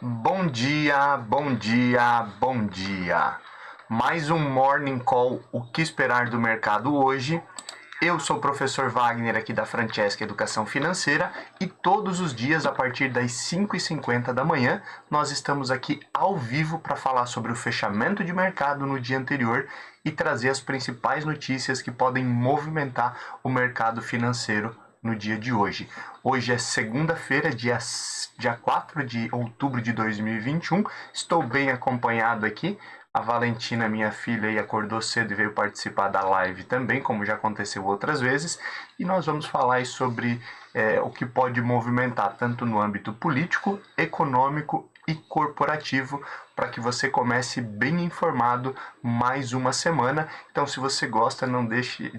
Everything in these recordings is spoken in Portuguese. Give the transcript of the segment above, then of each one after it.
Bom dia, bom dia, bom dia. Mais um Morning Call, o que esperar do mercado hoje. Eu sou o professor Wagner aqui da Francesca Educação Financeira e todos os dias a partir das 5h50 da manhã nós estamos aqui ao vivo para falar sobre o fechamento de mercado no dia anterior e trazer as principais notícias que podem movimentar o mercado financeiro no dia de hoje. Hoje é segunda-feira, dia 4 de outubro de 2021. Estou bem acompanhado aqui. A Valentina, minha filha, acordou cedo e veio participar da live também, como já aconteceu outras vezes. E nós vamos falar sobre o que pode movimentar tanto no âmbito político, econômico e corporativo, para que você comece bem informado mais uma semana. Então, se você gosta, não deixe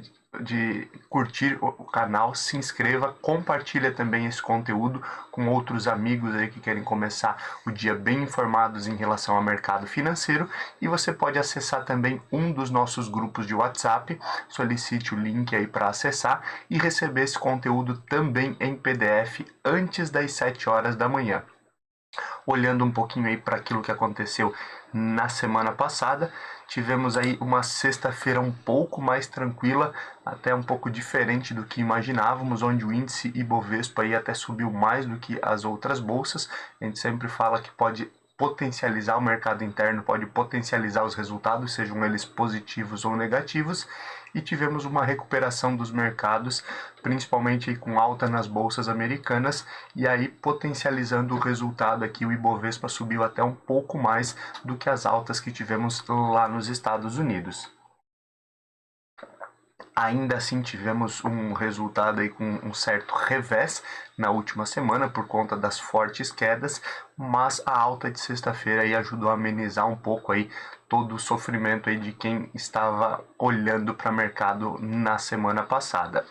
de curtir o canal, se inscreva, compartilha também esse conteúdo com outros amigos aí que querem começar o dia bem informados em relação ao mercado financeiro. E você pode acessar também um dos nossos grupos de WhatsApp, solicite o link aí para acessar e receber esse conteúdo também em PDF antes das 7 horas da manhã. Olhando um pouquinho aí para aquilo que aconteceu na semana passada, tivemos aí uma sexta-feira um pouco mais tranquila, até um pouco diferente do que imaginávamos, onde o índice Ibovespa aí até subiu mais do que as outras bolsas. A gente sempre fala que pode potencializar o mercado interno, pode potencializar os resultados, sejam eles positivos ou negativos, e tivemos uma recuperação dos mercados, principalmente com alta nas bolsas americanas, e aí potencializando o resultado aqui, o Ibovespa subiu até um pouco mais do que as altas que tivemos lá nos Estados Unidos. Ainda assim tivemos um resultado aí com um certo revés na última semana por conta das fortes quedas, mas a alta de sexta-feira aí ajudou a amenizar um pouco aí todo o sofrimento aí de quem estava olhando para o mercado na semana passada.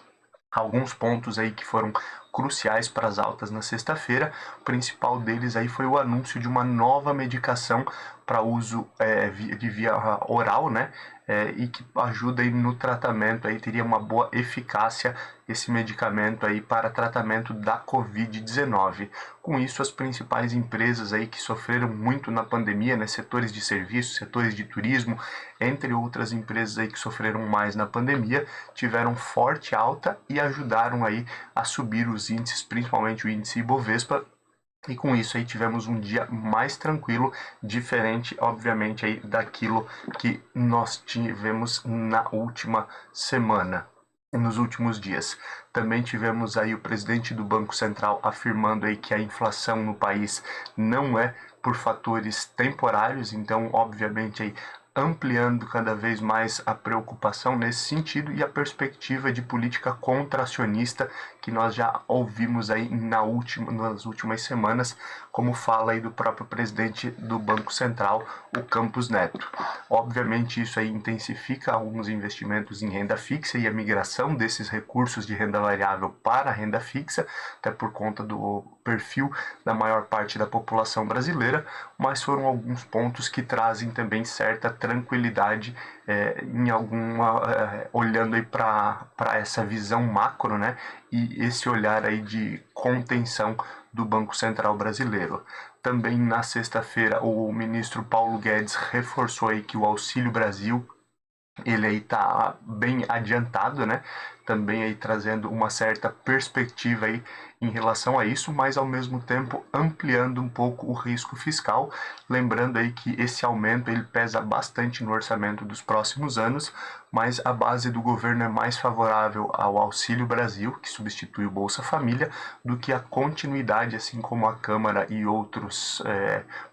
Alguns pontos aí que foram cruciais para as altas na sexta-feira. O principal deles aí foi o anúncio de uma nova medicação para uso de via oral, né? E que ajuda aí no tratamento, aí teria uma boa eficácia esse medicamento aí para tratamento da Covid-19. Com isso, as principais empresas aí que sofreram muito na pandemia, né, setores de serviços, setores de turismo, entre outras empresas aí que sofreram mais na pandemia, tiveram forte alta e ajudaram aí a subir os índices, principalmente o índice Ibovespa. E com isso aí tivemos um dia mais tranquilo, diferente, obviamente, aí daquilo que nós tivemos na última semana, nos últimos dias. Também tivemos aí o presidente do Banco Central afirmando aí que a inflação no país não é por fatores temporários, então, obviamente, aí ampliando cada vez mais a preocupação nesse sentido e a perspectiva de política contracionista que nós já ouvimos aí nas últimas semanas, como fala aí do próprio presidente do Banco Central, o Campos Neto. Obviamente isso aí intensifica alguns investimentos em renda fixa e a migração desses recursos de renda variável para a renda fixa, até por conta do perfil da maior parte da população brasileira, mas foram alguns pontos que trazem também certa tranquilidade em alguma olhando aí para essa visão macro, né? E esse olhar aí de contenção do Banco Central brasileiro. Também na sexta-feira o ministro Paulo Guedes reforçou aí que o Auxílio Brasil ele aí está bem adiantado, né? Também aí trazendo uma certa perspectiva aí em relação a isso, mas ao mesmo tempo ampliando um pouco o risco fiscal, lembrando aí que esse aumento ele pesa bastante no orçamento dos próximos anos, mas a base do governo é mais favorável ao Auxílio Brasil, que substitui o Bolsa Família, do que a continuidade, assim como a Câmara e outros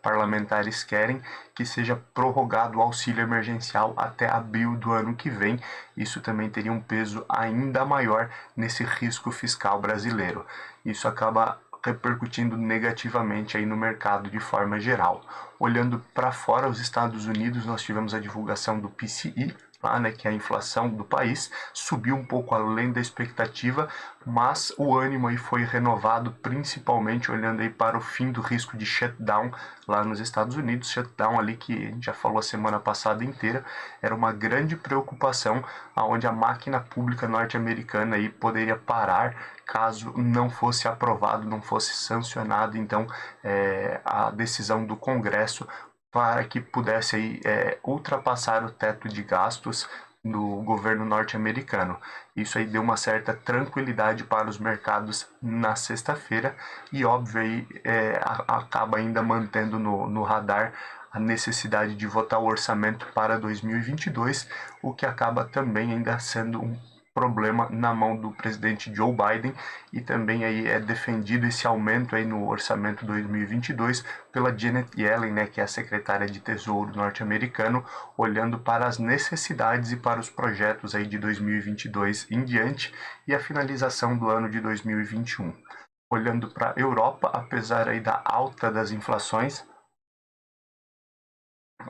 parlamentares querem, que seja prorrogado o auxílio emergencial até abril do ano que vem. Isso também teria um peso ainda maior nesse risco fiscal brasileiro. Isso acaba repercutindo negativamente aí no mercado de forma geral. Olhando para fora, os Estados Unidos, nós tivemos a divulgação do PCE, lá, né, que é a inflação do país, subiu um pouco além da expectativa, mas o ânimo aí foi renovado, principalmente olhando aí para o fim do risco de shutdown lá nos Estados Unidos, shutdown ali que a gente já falou a semana passada inteira, era uma grande preocupação, aonde a máquina pública norte-americana aí poderia parar caso não fosse aprovado, não fosse sancionado, então, a decisão do Congresso para que pudesse aí, ultrapassar o teto de gastos do governo norte-americano. Isso aí deu uma certa tranquilidade para os mercados na sexta-feira e, óbvio, aí, acaba ainda mantendo no radar a necessidade de votar o orçamento para 2022, o que acaba também ainda sendo um problema na mão do presidente Joe Biden, e também aí é defendido esse aumento aí no orçamento 2022 pela Janet Yellen, né, que é a secretária de Tesouro norte-americano, olhando para as necessidades e para os projetos aí de 2022 em diante e a finalização do ano de 2021. Olhando para a Europa, apesar aí da alta das inflações,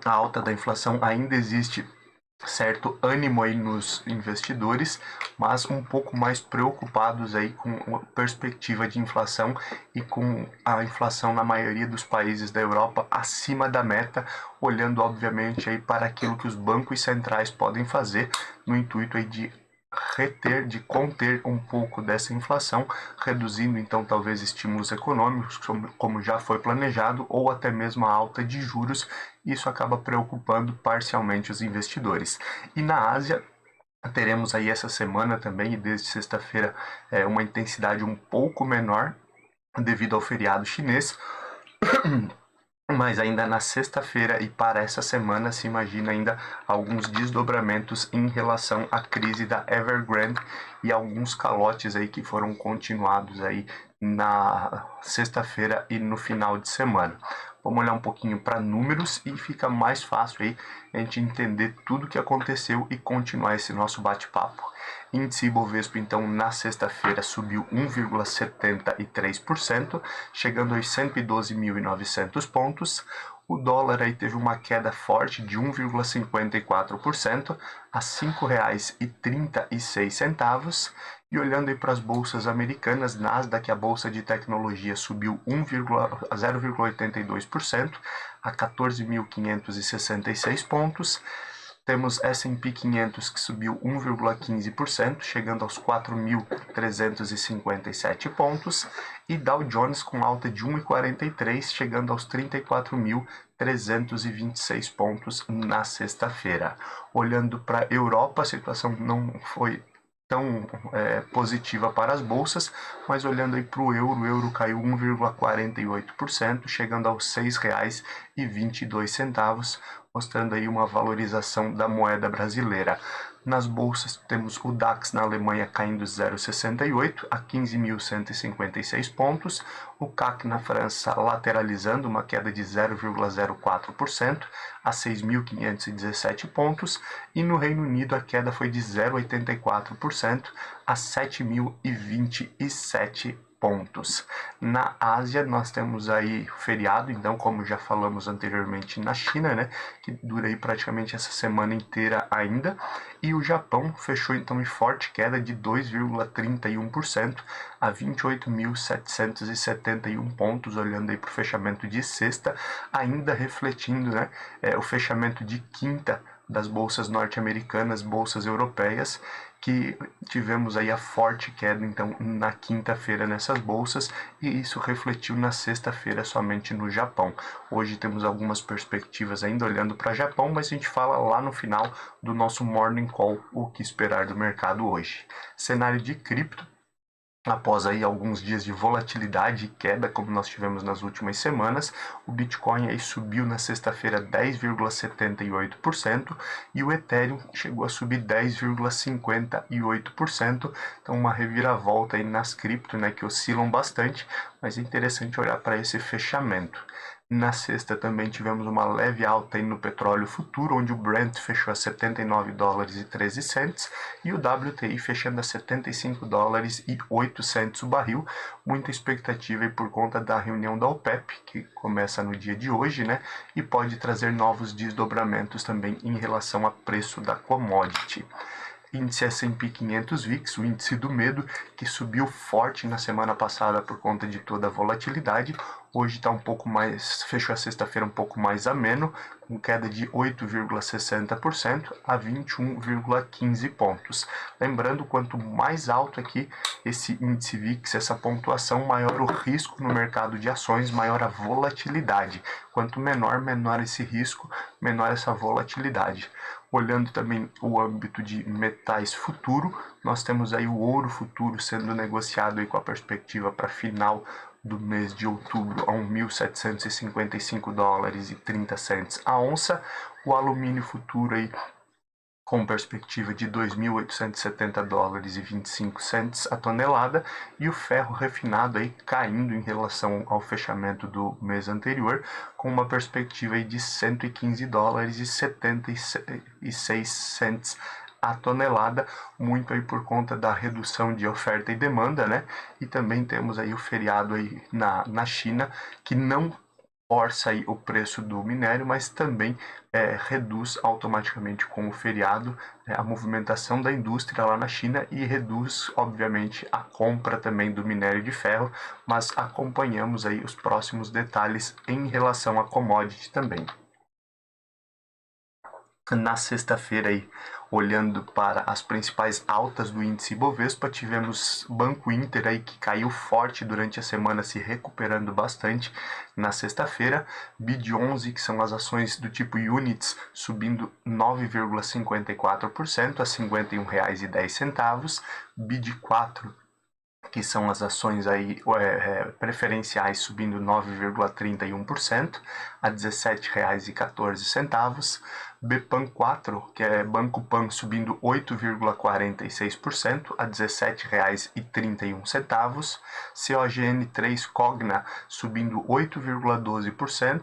a alta da inflação ainda existe certo ânimo aí nos investidores, mas um pouco mais preocupados aí com a perspectiva de inflação e com a inflação na maioria dos países da Europa acima da meta, olhando obviamente aí para aquilo que os bancos centrais podem fazer no intuito aí de reter, de conter um pouco dessa inflação, reduzindo então talvez estímulos econômicos, como já foi planejado, ou até mesmo a alta de juros. Isso acaba preocupando parcialmente os investidores. E na Ásia, teremos aí essa semana também, e desde sexta-feira, uma intensidade um pouco menor devido ao feriado chinês. Mas ainda na sexta-feira e para essa semana se imagina ainda alguns desdobramentos em relação à crise da Evergrande e alguns calotes aí que foram continuados aí na sexta-feira e no final de semana. Vamos olhar um pouquinho para números e fica mais fácil aí a gente entender tudo o que aconteceu e continuar esse nosso bate-papo. Índice Ibovespa, então, na sexta-feira subiu 1,73%, chegando aos 112.900 pontos. O dólar aí teve uma queda forte de 1,54% a R$ 5,36. E olhando aí para as bolsas americanas, Nasdaq, a bolsa de tecnologia, subiu 0,82% a 14.566 pontos. Temos S&P 500 que subiu 1,15%, chegando aos 4.357 pontos, e Dow Jones com alta de 1,43%, chegando aos 34.326 pontos na sexta-feira. Olhando para a Europa, a situação não foi tão positiva para as bolsas, mas olhando aí para o euro caiu 1,48%, chegando aos R$ 6,22, mostrando aí uma valorização da moeda brasileira. Nas bolsas temos o DAX na Alemanha caindo 0,68 a 15.156 pontos, o CAC na França lateralizando uma queda de 0,04% a 6.517 pontos, e no Reino Unido a queda foi de 0,84% a 7.027 pontos. Na Ásia nós temos aí feriado, então, como já falamos anteriormente, na China, né, que dura aí praticamente essa semana inteira ainda, e o Japão fechou então em forte queda de 2,31% a 28.771 pontos, olhando aí para o fechamento de sexta, ainda refletindo, né, o fechamento de quinta das bolsas norte-americanas, bolsas europeias, que tivemos aí a forte queda então na quinta-feira nessas bolsas, e isso refletiu na sexta-feira somente no Japão. Hoje temos algumas perspectivas ainda olhando para o Japão, mas a gente fala lá no final do nosso Morning Call o que esperar do mercado hoje. Cenário de cripto. Após aí alguns dias de volatilidade e queda, como nós tivemos nas últimas semanas, o Bitcoin aí subiu na sexta-feira 10,78% e o Ethereum chegou a subir 10,58%. Então uma reviravolta aí nas cripto, né, que oscilam bastante, mas é interessante olhar para esse fechamento. Na sexta também tivemos uma leve alta aí no petróleo futuro, onde o Brent fechou a 79 dólares e 13 cents e o WTI fechando a 75 dólares e 8 cents o barril. Muita expectativa aí por conta da reunião da OPEP, que começa no dia de hoje, né? E pode trazer novos desdobramentos também em relação ao preço da commodity. Índice S&P 500 VIX, o índice do medo, que subiu forte na semana passada por conta de toda a volatilidade. Hoje está um pouco mais, fechou a sexta-feira um pouco mais ameno, com queda de 8,60% a 21,15 pontos. Lembrando, quanto mais alto aqui esse índice VIX, essa pontuação, maior o risco no mercado de ações, maior a volatilidade. Quanto menor esse risco, menor essa volatilidade. Olhando também o âmbito de metais futuro, nós temos aí o ouro futuro sendo negociado aí com a perspectiva para final do mês de outubro a 1.755 dólares e 30 cents a onça. O alumínio futuro aí com perspectiva de 2.870 dólares e 25 cents a tonelada, e o ferro refinado aí caindo em relação ao fechamento do mês anterior, com uma perspectiva aí de 115 dólares e 76 cents a tonelada, muito aí por conta da redução de oferta e demanda, né? E também temos aí o feriado aí na China, que não força aí o preço do minério, mas também reduz automaticamente com o feriado a movimentação da indústria lá na China e reduz, obviamente, a compra também do minério de ferro, mas acompanhamos aí os próximos detalhes em relação a commodity também. Na sexta-feira, aí, olhando para as principais altas do índice Bovespa, tivemos Banco Inter aí, que caiu forte durante a semana, se recuperando bastante na sexta-feira. BID11, que são as ações do tipo Units, subindo 9,54% a R$ 51,10. BID4, que são as ações aí preferenciais, subindo 9,31% a R$ 17,14. BPAN4, que é Banco Pan, subindo 8,46% a R$ 17,31. COGN3 Cogna, subindo 8,12%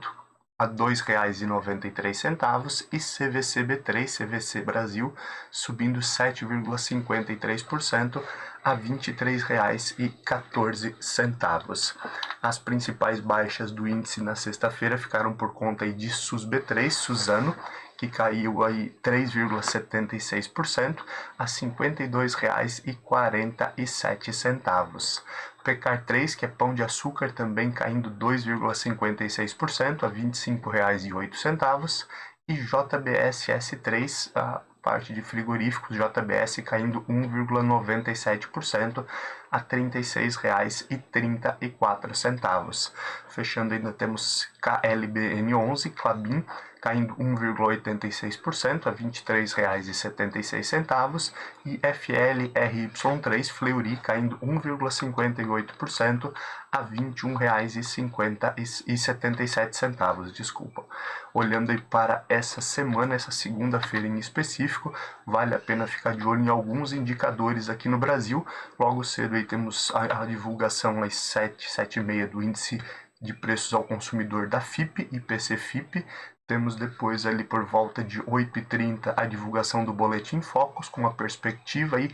a R$ 2,93, e CVCB3, CVC Brasil, subindo 7,53% a R$ 23,14. As principais baixas do índice na sexta-feira ficaram por conta aí de SUSB3, Suzano, que caiu aí 3,76% a R$ 52,47. Pecar3, que é pão de açúcar, também caindo 2,56% a R$ 25,08. E JBSS3, a parte de frigoríficos, JBS, caindo 1,97% a R$ 36,34. Fechando, ainda temos KLBN11, Klabin, caindo 1,86% a R$ 23,76, e FLRY3, Fleury, caindo 1,58% a R$ 21,77. Desculpa. Olhando aí para essa semana, essa segunda-feira em específico, vale a pena ficar de olho em alguns indicadores aqui no Brasil. Logo cedo aí temos a divulgação às 7h30 do índice de preços ao consumidor da FIPE, IPC-FIPE. Temos depois ali por volta de 8h30 a divulgação do Boletim Focus, com uma perspectiva aí,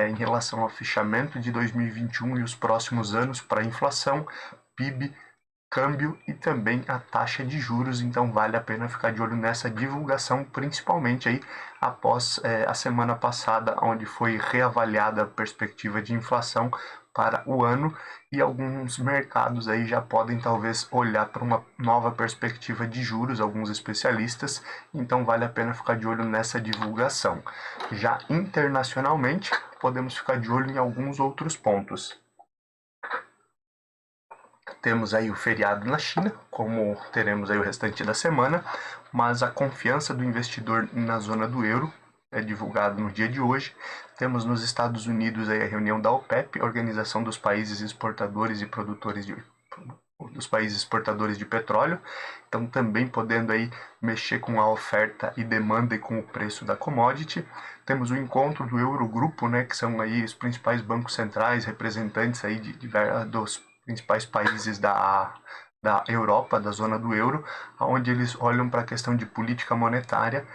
em relação ao fechamento de 2021 e os próximos anos para a inflação, PIB, câmbio e também a taxa de juros. Então vale a pena ficar de olho nessa divulgação, principalmente aí após a semana passada, onde foi reavaliada a perspectiva de inflação para o ano, e alguns mercados aí já podem talvez olhar para uma nova perspectiva de juros, alguns especialistas, então vale a pena ficar de olho nessa divulgação. Já internacionalmente, podemos ficar de olho em alguns outros pontos. Temos aí o feriado na China, como teremos aí o restante da semana, mas a confiança do investidor na zona do euro é divulgado no dia de hoje. Temos nos Estados Unidos aí a reunião da OPEP, Organização dos Países Exportadores e Produtores dos países exportadores de petróleo, então também podendo aí mexer com a oferta e demanda e com o preço da commodity. Temos o encontro do Eurogrupo, né, que são aí os principais bancos centrais, representantes aí dos principais países da Europa, da zona do euro, onde eles olham para a questão de política monetária,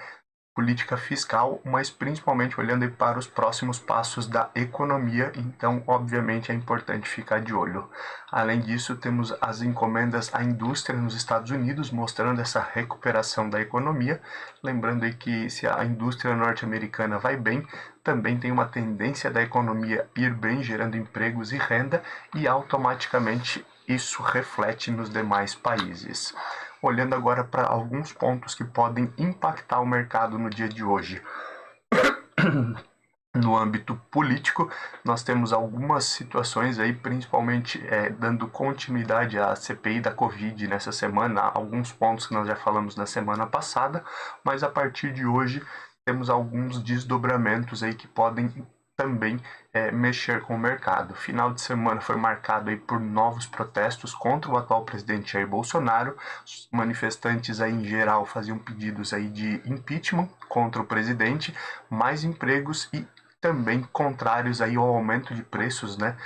política fiscal, mas principalmente olhando para os próximos passos da economia, então obviamente é importante ficar de olho. Além disso, temos as encomendas à indústria nos Estados Unidos, mostrando essa recuperação da economia, lembrando aí que se a indústria norte-americana vai bem, também tem uma tendência da economia ir bem, gerando empregos e renda, e automaticamente isso reflete nos demais países. Olhando agora para alguns pontos que podem impactar o mercado no dia de hoje. No âmbito político, nós temos algumas situações aí, principalmente dando continuidade à CPI da Covid nessa semana, alguns pontos que nós já falamos na semana passada, mas a partir de hoje temos alguns desdobramentos aí que podem também mexer com o mercado. Final de semana foi marcado aí por novos protestos contra o atual presidente Jair Bolsonaro. Os manifestantes aí em geral faziam pedidos aí de impeachment contra o presidente, mais empregos e também contrários aí ao aumento de preços, né?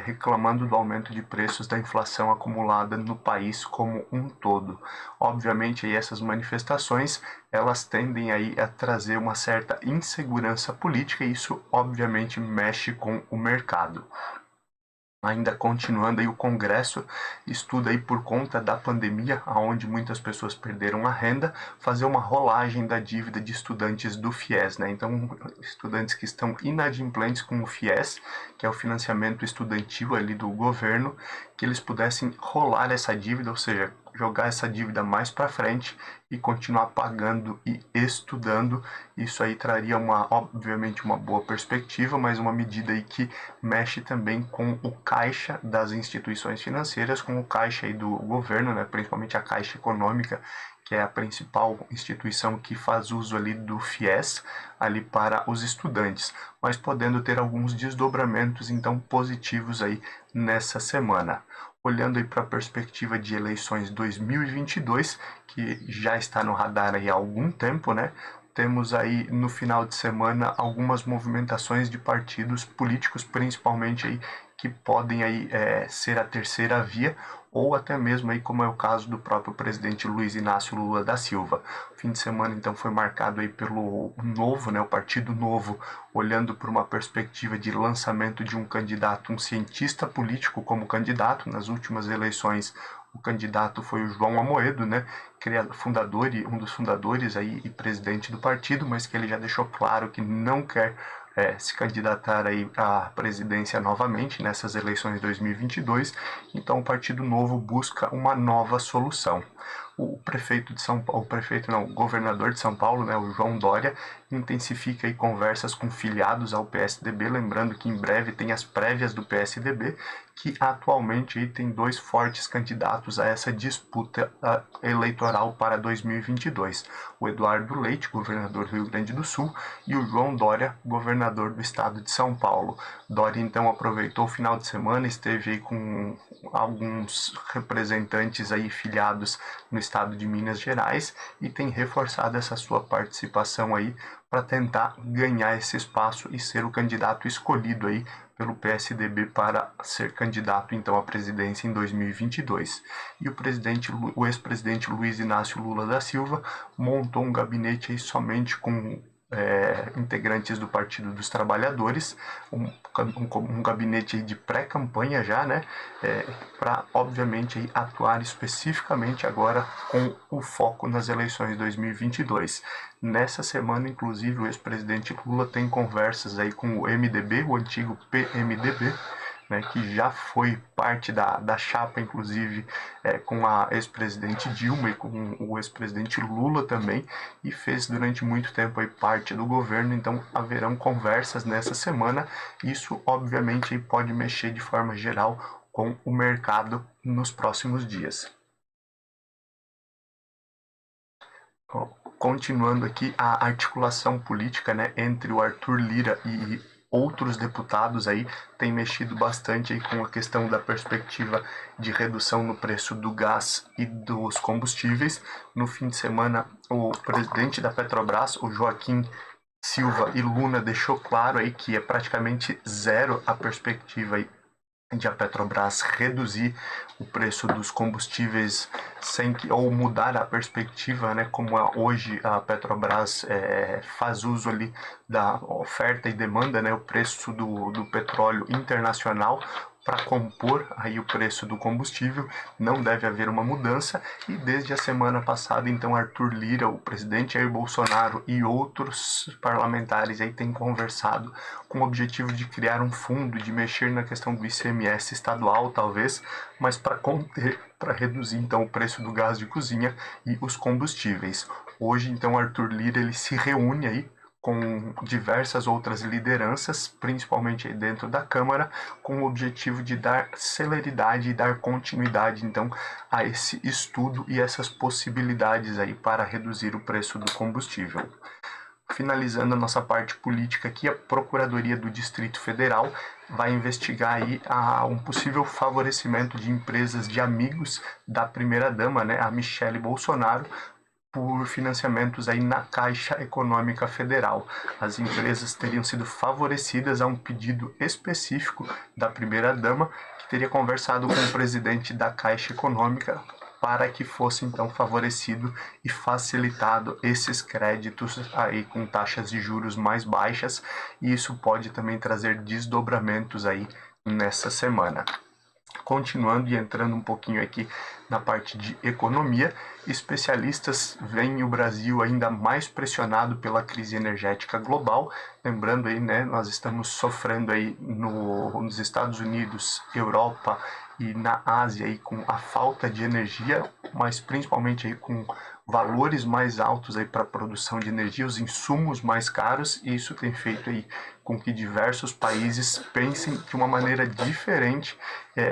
Reclamando do aumento de preços da inflação acumulada no país como um todo. Obviamente aí essas manifestações elas tendem aí a trazer uma certa insegurança política e isso obviamente mexe com o mercado. Ainda continuando aí, o Congresso estuda aí por conta da pandemia, onde muitas pessoas perderam a renda, fazer uma rolagem da dívida de estudantes do FIES, né? Então, estudantes que estão inadimplentes com o FIES, que é o financiamento estudantil ali do governo, que eles pudessem rolar essa dívida, ou seja, jogar essa dívida mais para frente e continuar pagando e estudando. Isso aí traria obviamente uma boa perspectiva, mas uma medida aí que mexe também com o caixa das instituições financeiras, com o caixa aí do governo, né, principalmente a Caixa Econômica, que é a principal instituição que faz uso ali do FIES ali para os estudantes, mas podendo ter alguns desdobramentos então positivos aí nessa semana. Olhando aí para a perspectiva de eleições 2022, que já está no radar aí há algum tempo, né? Temos aí no final de semana algumas movimentações de partidos políticos, principalmente aí que podem aí ser a terceira via ou até mesmo aí como é o caso do próprio presidente Luiz Inácio Lula da Silva. O fim de semana então foi marcado aí pelo Novo, né, o Partido Novo, olhando por uma perspectiva de lançamento de um candidato, um cientista político como candidato. Nas últimas eleições o candidato foi o João Amoedo, né, fundador e um dos fundadores aí e presidente do partido, mas que ele já deixou claro que não quer se candidatar aí à presidência novamente nessas eleições de 2022. Então o Partido Novo busca uma nova solução. O prefeito de São Paulo, o governador de São Paulo, né, o João Dória, intensifica aí conversas com filiados ao PSDB, lembrando que em breve tem as prévias do PSDB, que atualmente aí tem dois fortes candidatos a essa disputa eleitoral para 2022. O Eduardo Leite, governador do Rio Grande do Sul, e o João Dória, governador do estado de São Paulo. Dória então aproveitou o final de semana, esteve aí com alguns representantes aí filiados no estado de Minas Gerais e tem reforçado essa sua participação aí para tentar ganhar esse espaço e ser o candidato escolhido aí pelo PSDB para ser candidato então à presidência em 2022. E o ex-presidente Luiz Inácio Lula da Silva montou um gabinete aí somente com integrantes do Partido dos Trabalhadores, um gabinete de pré-campanha já, né, para obviamente aí, atuar especificamente agora com o foco nas eleições de 2022. Nessa semana, inclusive, o ex-presidente Lula tem conversas aí com o MDB, o antigo PMDB, né, que já foi parte da chapa, inclusive, com a ex-presidente Dilma e com o ex-presidente Lula também, e fez durante muito tempo aí parte do governo, então haverão conversas nessa semana. Isso, obviamente, aí pode mexer de forma geral com o mercado nos próximos dias. Continuando aqui, a articulação política, né, entre o Arthur Lira e outros deputados aí tem mexido bastante aí com a questão da perspectiva de redução no preço do gás e dos combustíveis. No fim de semana, o presidente da Petrobras, o Joaquim Silva e Luna, deixou claro aí que é praticamente zero a perspectiva aí de a Petrobras reduzir o preço dos combustíveis sem que, ou mudar a perspectiva, né, como hoje a Petrobras faz uso ali da oferta e demanda, né, o preço do petróleo internacional para compor aí o preço do combustível, não deve haver uma mudança. E desde a semana passada, então, Arthur Lira, o presidente Jair Bolsonaro e outros parlamentares aí têm conversado com o objetivo de criar um fundo, de mexer na questão do ICMS estadual, talvez, mas para conter, para reduzir então o preço do gás de cozinha e os combustíveis. Hoje, então, Arthur Lira ele se reúne aí com diversas outras lideranças, principalmente dentro da Câmara, com o objetivo de dar celeridade e dar continuidade, então, a esse estudo e essas possibilidades aí para reduzir o preço do combustível. Finalizando a nossa parte política aqui, a Procuradoria do Distrito Federal vai investigar aí um possível favorecimento de empresas de amigos da primeira-dama, né, a Michele Bolsonaro, por financiamentos aí na Caixa Econômica Federal. As empresas teriam sido favorecidas a um pedido específico da primeira-dama, que teria conversado com o presidente da Caixa Econômica para que fosse então favorecido e facilitado esses créditos aí com taxas de juros mais baixas, e isso pode também trazer desdobramentos aí nessa semana. Continuando e entrando um pouquinho aqui na parte de economia, especialistas veem o Brasil ainda mais pressionado pela crise energética global. Lembrando aí, né, nós estamos sofrendo aí nos Estados Unidos, Europa e na Ásia aí com a falta de energia, mas principalmente aí com valores mais altos aí para a produção de energia, os insumos mais caros, e isso tem feito aí com que diversos países pensem de uma maneira diferente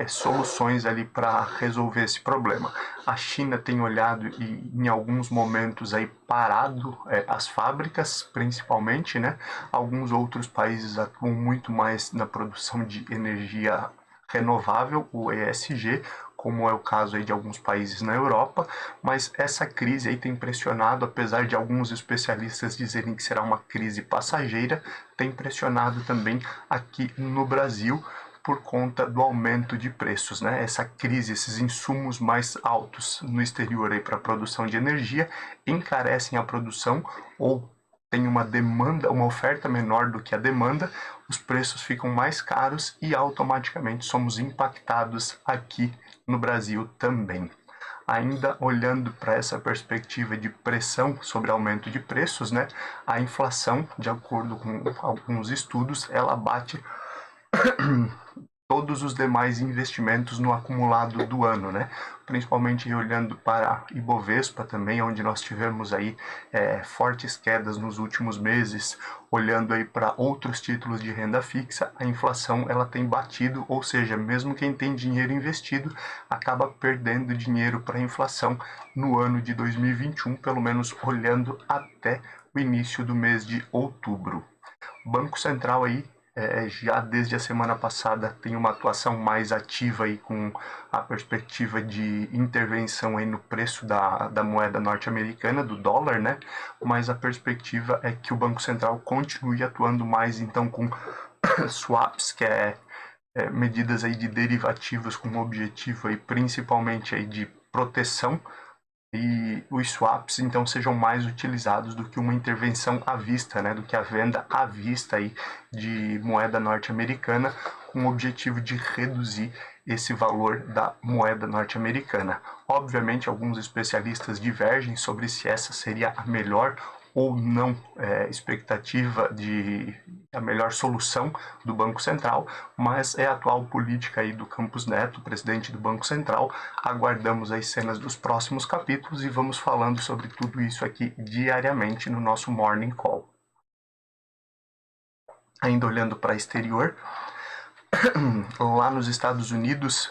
soluções ali para resolver esse problema. A China tem olhado e em alguns momentos aí parado as fábricas, principalmente, né? Alguns outros países atuam muito mais na produção de energia renovável, o ESG, como é o caso aí de alguns países na Europa, mas essa crise aí tem pressionado, apesar de alguns especialistas dizerem que será uma crise passageira, tem pressionado também aqui no Brasil por conta do aumento de preços, né? Essa crise, esses insumos mais altos no exterior aí para a produção de energia encarecem a produção ou tem uma demanda, uma oferta menor do que a demanda, os preços ficam mais caros e automaticamente somos impactados aqui no Brasil também. Ainda olhando para essa perspectiva de pressão sobre aumento de preços, né, a inflação, de acordo com alguns estudos, ela bate todos os demais investimentos no acumulado do ano, né? Principalmente olhando para Ibovespa também, onde nós tivemos aí fortes quedas nos últimos meses, olhando aí para outros títulos de renda fixa, a inflação ela tem batido, ou seja, mesmo quem tem dinheiro investido acaba perdendo dinheiro para a inflação no ano de 2021, pelo menos olhando até o início do mês de outubro. O Banco Central aí já desde a semana passada tem uma atuação mais ativa aí com a perspectiva de intervenção aí no preço da moeda norte-americana, do dólar, né? Mas a perspectiva é que o Banco Central continue atuando mais então com swaps, que medidas aí de derivativos com o objetivo aí principalmente aí de proteção, e os swaps então sejam mais utilizados do que uma intervenção à vista, né, do que a venda à vista aí de moeda norte-americana, com o objetivo de reduzir esse valor da moeda norte-americana. Obviamente, alguns especialistas divergem sobre se essa seria a melhor ou não expectativa de a melhor solução do Banco Central, mas é a atual política aí do Campos Neto, presidente do Banco Central. Aguardamos as cenas dos próximos capítulos e vamos falando sobre tudo isso aqui diariamente no nosso Morning Call. Ainda olhando para o exterior, lá nos Estados Unidos,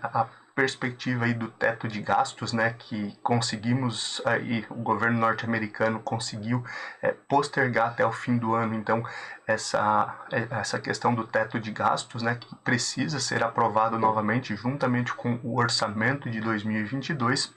a perspectiva aí do teto de gastos, né, que conseguimos aí, o governo norte-americano conseguiu postergar até o fim do ano, então essa questão do teto de gastos, né, que precisa ser aprovado novamente juntamente com o orçamento de 2022.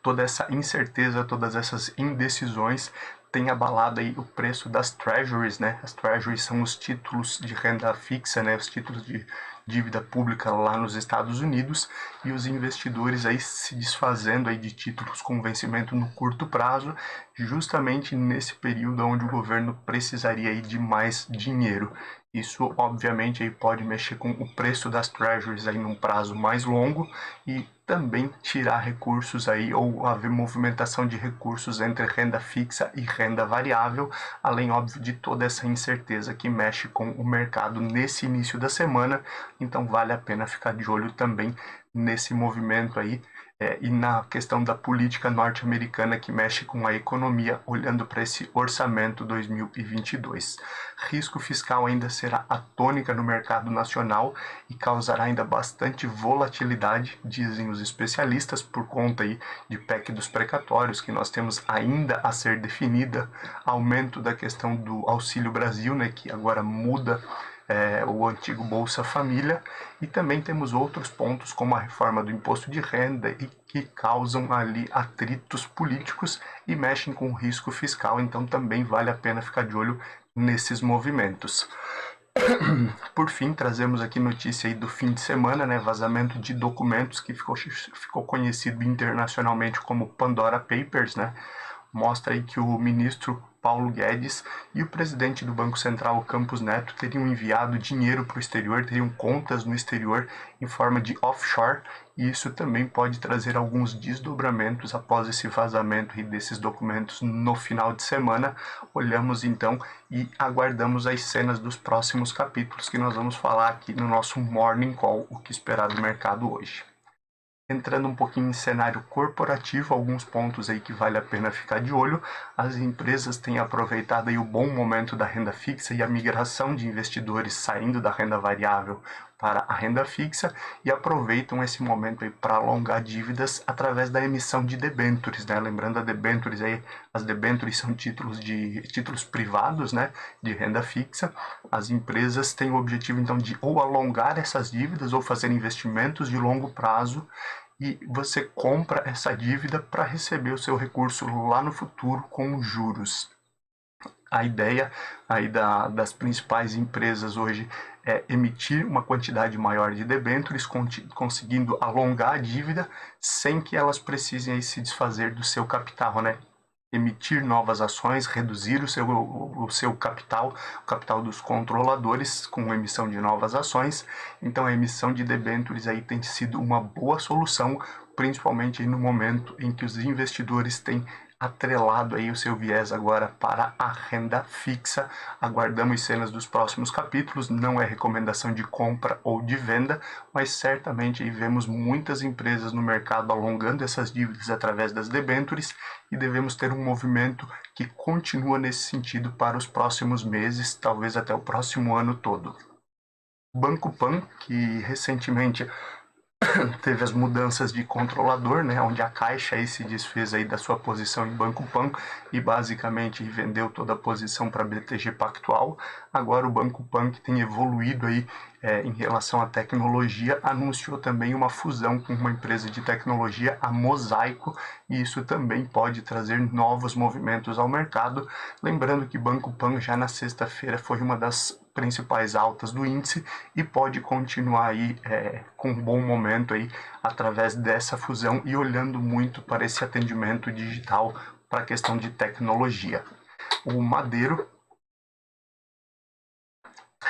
Toda essa incerteza, todas essas indecisões tem abalado aí o preço das treasuries, né? As treasuries são os títulos de renda fixa, né? Os títulos de dívida pública lá nos Estados Unidos e os investidores aí se desfazendo aí de títulos com vencimento no curto prazo, justamente nesse período onde o governo precisaria aí de mais dinheiro. Isso, obviamente, aí pode mexer com o preço das treasuries aí num prazo mais longo e também tirar recursos aí ou haver movimentação de recursos entre renda fixa e renda variável, além, óbvio, de toda essa incerteza que mexe com o mercado nesse início da semana. Então, vale a pena ficar de olho também nesse movimento aí. E na questão da política norte-americana que mexe com a economia, olhando para esse orçamento 2022. Risco fiscal ainda será a tônica no mercado nacional e causará ainda bastante volatilidade, dizem os especialistas, por conta aí de PEC dos precatórios que nós temos ainda a ser definida, aumento da questão do Auxílio Brasil, né, que agora muda o antigo Bolsa Família, e também temos outros pontos como a reforma do imposto de renda e que causam ali atritos políticos e mexem com o risco fiscal, então também vale a pena ficar de olho nesses movimentos. Por fim, trazemos aqui notícia aí do fim de semana, né, vazamento de documentos que ficou conhecido internacionalmente como Pandora Papers, né, mostra aí que o ministro Paulo Guedes e o presidente do Banco Central, Campos Neto, teriam enviado dinheiro para o exterior, teriam contas no exterior em forma de offshore, e isso também pode trazer alguns desdobramentos após esse vazamento desses documentos no final de semana. Olhamos então e aguardamos as cenas dos próximos capítulos que nós vamos falar aqui no nosso Morning Call, o que esperar do mercado hoje. Entrando um pouquinho em cenário corporativo, alguns pontos aí que vale a pena ficar de olho. As empresas têm aproveitado aí o bom momento da renda fixa e a migração de investidores saindo da renda variável para a renda fixa e aproveitam esse momento aí para alongar dívidas através da emissão de debêntures, né? Lembrando a debêntures aí, as debêntures são títulos privados, né, de renda fixa. As empresas têm o objetivo então de ou alongar essas dívidas ou fazer investimentos de longo prazo, e você compra essa dívida para receber o seu recurso lá no futuro com juros. A ideia aí das principais empresas hoje é emitir uma quantidade maior de debêntures, conseguindo alongar a dívida sem que elas precisem aí se desfazer do seu capital, né? Emitir novas ações, reduzir o seu capital, o capital dos controladores com a emissão de novas ações. Então a emissão de debêntures aí tem sido uma boa solução, principalmente aí no momento em que os investidores têm atrelado aí o seu viés agora para a renda fixa. Aguardamos cenas dos próximos capítulos, não é recomendação de compra ou de venda, mas certamente aí vemos muitas empresas no mercado alongando essas dívidas através das debêntures e devemos ter um movimento que continua nesse sentido para os próximos meses, talvez até o próximo ano todo. Banco Pan, que recentemente teve as mudanças de controlador, né, onde a Caixa aí se desfez aí da sua posição em Banco Pan e basicamente vendeu toda a posição para BTG Pactual. Agora o Banco Pan, que tem evoluído aí em relação à tecnologia, anunciou também uma fusão com uma empresa de tecnologia, a Mosaico, e isso também pode trazer novos movimentos ao mercado. Lembrando que Banco Pan já na sexta-feira foi uma das principais altas do índice e pode continuar aí com um bom momento aí através dessa fusão e olhando muito para esse atendimento digital para a questão de tecnologia. O Madeiro,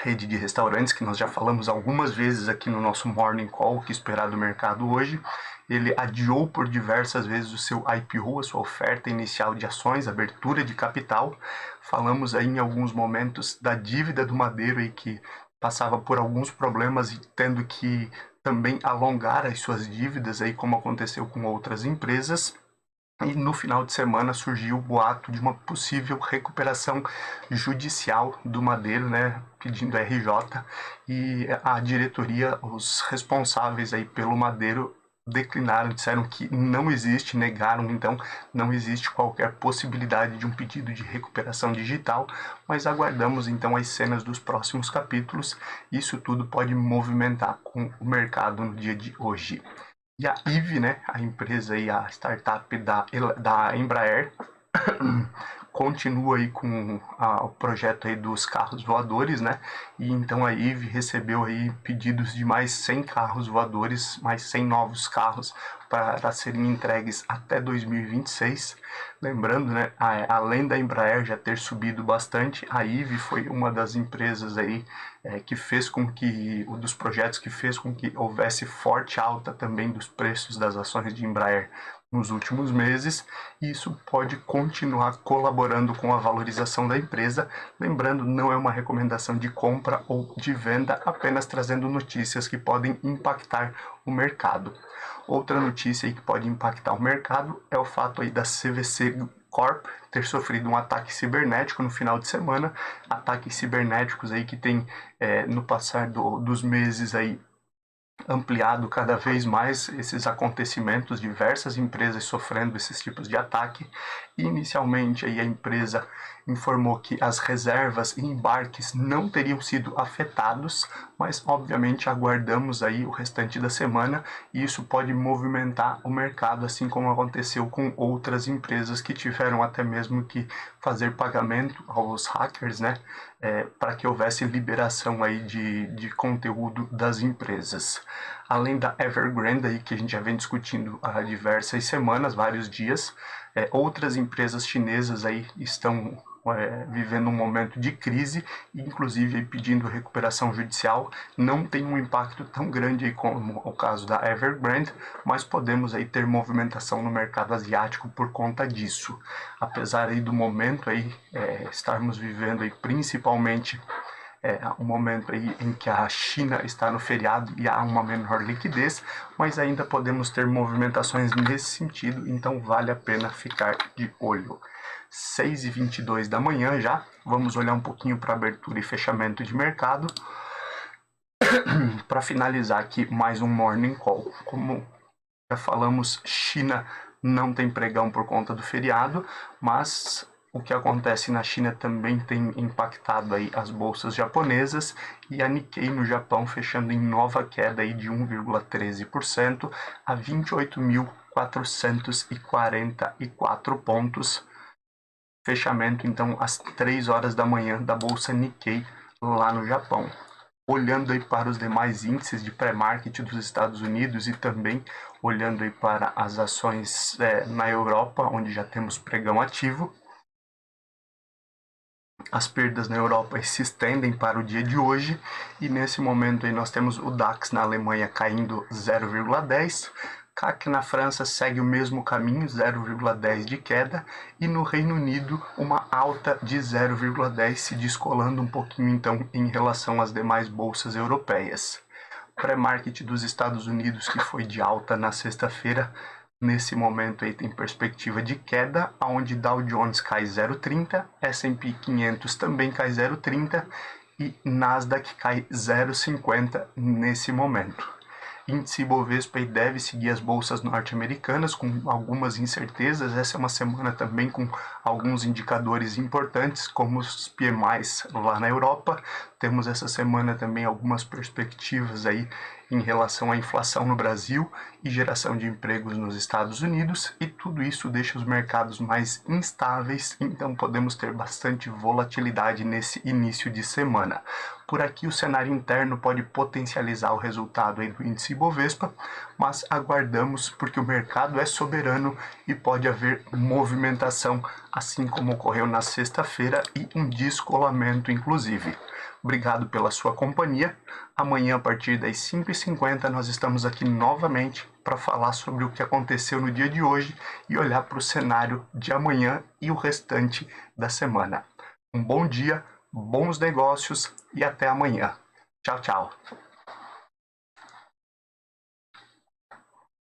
rede de restaurantes que nós já falamos algumas vezes aqui no nosso Morning Call, o que esperar do mercado hoje, ele adiou por diversas vezes o seu IPO, a sua oferta inicial de ações, abertura de capital. Falamos aí em alguns momentos da dívida do Madeiro aí, que passava por alguns problemas e tendo que também alongar as suas dívidas, aí, como aconteceu com outras empresas. E no final de semana surgiu o boato de uma possível recuperação judicial do Madeiro, né, pedindo RJ, e a diretoria, os responsáveis aí pelo Madeiro declinaram, disseram que não existe, negaram, então não existe qualquer possibilidade de um pedido de recuperação digital, mas aguardamos então as cenas dos próximos capítulos. Isso tudo pode movimentar com o mercado no dia de hoje. E a IVE, né, a empresa e a startup da Embraer, continua aí com o projeto aí dos carros voadores, né? E então a Eve recebeu aí pedidos de mais 100 carros voadores, mais 100 novos carros para serem entregues até 2026. Lembrando, né, além da Embraer já ter subido bastante, a Eve foi uma das empresas aí que fez com que, um dos projetos que fez com que houvesse forte alta também dos preços das ações de Embraer nos últimos meses, e isso pode continuar colaborando com a valorização da empresa. Lembrando, não é uma recomendação de compra ou de venda, apenas trazendo notícias que podem impactar o mercado. Outra notícia aí que pode impactar o mercado é o fato aí da CVC Corp ter sofrido um ataque cibernético no final de semana, ataques cibernéticos aí que tem no passar dos meses aí ampliado cada vez mais esses acontecimentos, diversas empresas sofrendo esses tipos de ataque. Inicialmente aí a empresa informou que as reservas e embarques não teriam sido afetados, mas obviamente aguardamos aí o restante da semana e isso pode movimentar o mercado, assim como aconteceu com outras empresas que tiveram até mesmo que fazer pagamento aos hackers, né, para que houvesse liberação aí de conteúdo das empresas. Além da Evergrande, aí, que a gente já vem discutindo há diversas semanas, vários dias, outras empresas chinesas aí estão vivendo um momento de crise, inclusive aí pedindo recuperação judicial. Não tem um impacto tão grande aí como o caso da Evergrande, mas podemos aí ter movimentação no mercado asiático por conta disso. Apesar aí do momento aí estarmos vivendo aí principalmente um momento aí em que a China está no feriado e há uma menor liquidez, mas ainda podemos ter movimentações nesse sentido, então vale a pena ficar de olho. 6h22 da manhã já, vamos olhar um pouquinho para abertura e fechamento de mercado. Para finalizar aqui, mais um Morning Call. Como já falamos, China não tem pregão por conta do feriado, mas o que acontece na China também tem impactado aí as bolsas japonesas, e a Nikkei no Japão fechando em nova queda aí de 1,13% a 28.444 pontos. Fechamento então às 3 horas da manhã da bolsa Nikkei lá no Japão. Olhando aí para os demais índices de pré-market dos Estados Unidos e também olhando aí para as ações na Europa, onde já temos pregão ativo, as perdas na Europa se estendem para o dia de hoje, e nesse momento aí nós temos o DAX na Alemanha caindo 0,10%, CAC na França segue o mesmo caminho, 0,10 de queda, e no Reino Unido uma alta de 0,10, se descolando um pouquinho então em relação às demais bolsas europeias. Pré-market dos Estados Unidos, que foi de alta na sexta-feira, nesse momento aí tem perspectiva de queda, onde Dow Jones cai 0,30, S&P 500 também cai 0,30 e Nasdaq cai 0,50 nesse momento. Índice Bovespa deve seguir as bolsas norte-americanas com algumas incertezas. Essa é uma semana também com alguns indicadores importantes, como os PMIs lá na Europa. Temos essa semana também algumas perspectivas aí em relação à inflação no Brasil e geração de empregos nos Estados Unidos, e tudo isso deixa os mercados mais instáveis, então podemos ter bastante volatilidade nesse início de semana. Por aqui o cenário interno pode potencializar o resultado aí do índice Bovespa, mas aguardamos porque o mercado é soberano e pode haver movimentação, assim como ocorreu na sexta-feira, e um descolamento inclusive. Obrigado pela sua companhia. Amanhã, a partir das 5h50, nós estamos aqui novamente para falar sobre o que aconteceu no dia de hoje e olhar para o cenário de amanhã e o restante da semana. Um bom dia, bons negócios e até amanhã. Tchau, tchau.